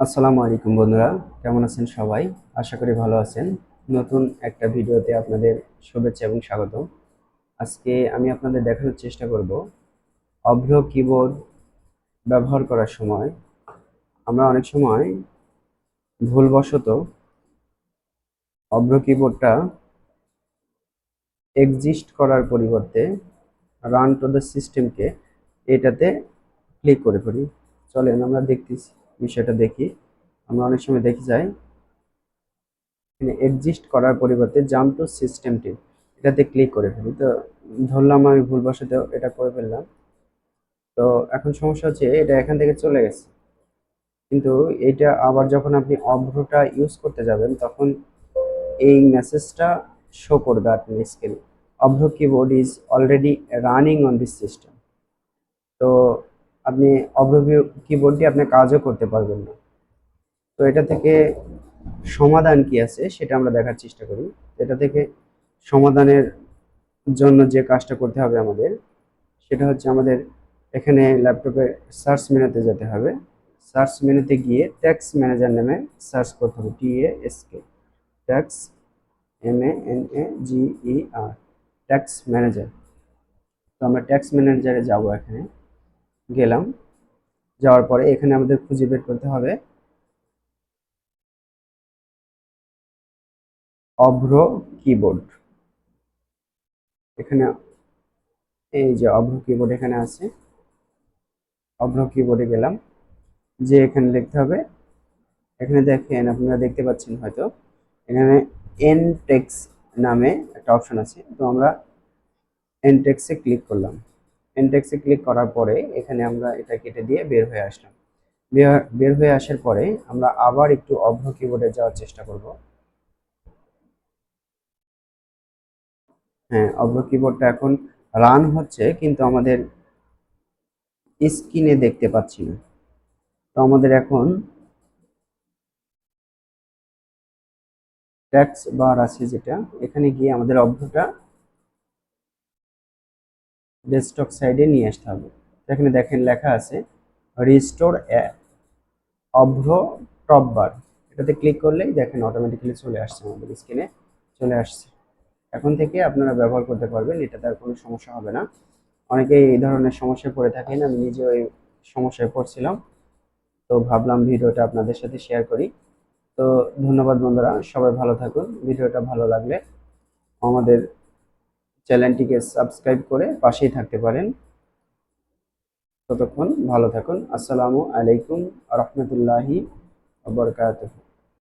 আসসালামু আলাইকুম বন্ধুরা, কেমন আছেন সবাই? আশা করি ভালো আছেন। নতুন একটা ভিডিওতে আপনাদের শুভেচ্ছা এবং স্বাগতম। আজকে আমি আপনাদের দেখানোর চেষ্টা করব অভ্র কিবোর্ড ব্যবহার করার সময় আমরা অনেক সময় ভুলবশত অভ্র কিবোর্ডটা এক্সিস্ট করার পরিবর্তে রান টু দ্য সিস্টেমকে এটাতে ক্লিক করে ফেলি। চলেন আমরা দেখতেছি, বিষয়টা দেখি। আমরা অনেক সময় দেখি যাই এক্সিস্ট করার পরিবর্তে জাম্প টু সিস্টেমটি এটাতে ক্লিক করে ফেলি। তো ধরলাম আমি ভুলবশত এটা করে ফেললাম। তো এখন সমস্যা হচ্ছে এটা এখান থেকে চলে গেছে, কিন্তু এটা আবার যখন আপনি অভ্রটা ইউজ করতে যাবেন তখন এই মেসেজটা শো করবে আপনার স্ক্রিনে, Avro keyboard is already running on this system. তো আপনি অভ্র কিবোর্ডটি আপনি কাজও করতে পারবেন না। তো এটা থেকে সমাধান কি আছে সেটা আমরা দেখার চেষ্টা করি। এটা থেকে সমাধানের জন্য যে কাজটা করতে হবে আমাদের, সেটা হচ্ছে আমাদের এখানে ল্যাপটপে সার্চ মেনুতে যেতে হবে। সার্চ মেনুতে গিয়ে ট্যাক্স ম্যানেজার নামে সার্চ করতে হবে, TASK, tax, MANAGER, tax manager. তো আমরা ট্যাক্স ম্যানেজারে যাব, এখানে গেলাম। যাওয়ার পরে এখানে আমাদের খুঁজে বের করতে হবে অভ্র কিবোর্ড। এখানে এই যে অভ্র কিবোর্ড এখানে আছে, অভ্র কিবোর্ডে গেলাম। যে এখানে লিখতে হবে, এখানে দেখেন, আপনারা দেখতে পাচ্ছেন হয়তো, এখানে এনটেক্স নামে একটা অপশন আছে। তো আমরা এনটেক্সে ক্লিক করলাম। এনটেক্সে ক্লিক করার পরে এখানে আমরা এটা কেটে দিয়ে বের হয়ে আসলাম। বের হয়ে আসার পরে আমরা আবার একটু অভ্র কিবোর্ডে যাওয়ার চেষ্টা করব। হ্যাঁ, অভ্র কিবোর্ডটা এখন রান হচ্ছে, কিন্তু আমাদের স্ক্রিনে দেখতে পাচ্ছি না। তো আমাদের এখন ট্যাক্স বার আছে যেটা, এখানে গিয়ে আমাদের অভ্রটা ডেস্কটপ সাইডে নিয়ে আসতে হবে। এখানে দেখেন লেখা আছে রিস্টোর অভ্র টপ বার। এটাতে ক্লিক করলেই দেখেন অটোমেটিক্যালি চলে আসছে, আমাদের স্ক্রিনে চলে আসছে। এখন থেকে আপনারা ব্যবহার করতে পারবেন, এটাতে আর কোনো সমস্যা হবে না। অনেকেই এই ধরনের সমস্যায় পড়ে থাকেন, আমি নিজেও এই সমস্যায় পড়ছিলাম। তো ভাবলাম ভিডিওটা আপনাদের সাথে শেয়ার করি। তো ধন্যবাদ বন্ধুরা, সবাই ভালো থাকুন। ভিডিওটা ভালো লাগলে আমাদের চ্যানেলটিকে সাবস্ক্রাইব করে পাশেই থাকতে পারেন। ততক্ষণ ভালো থাকুন। আসসালামু আলাইকুম রহমতুল্লাহি ওয়া বারাকাতুহু।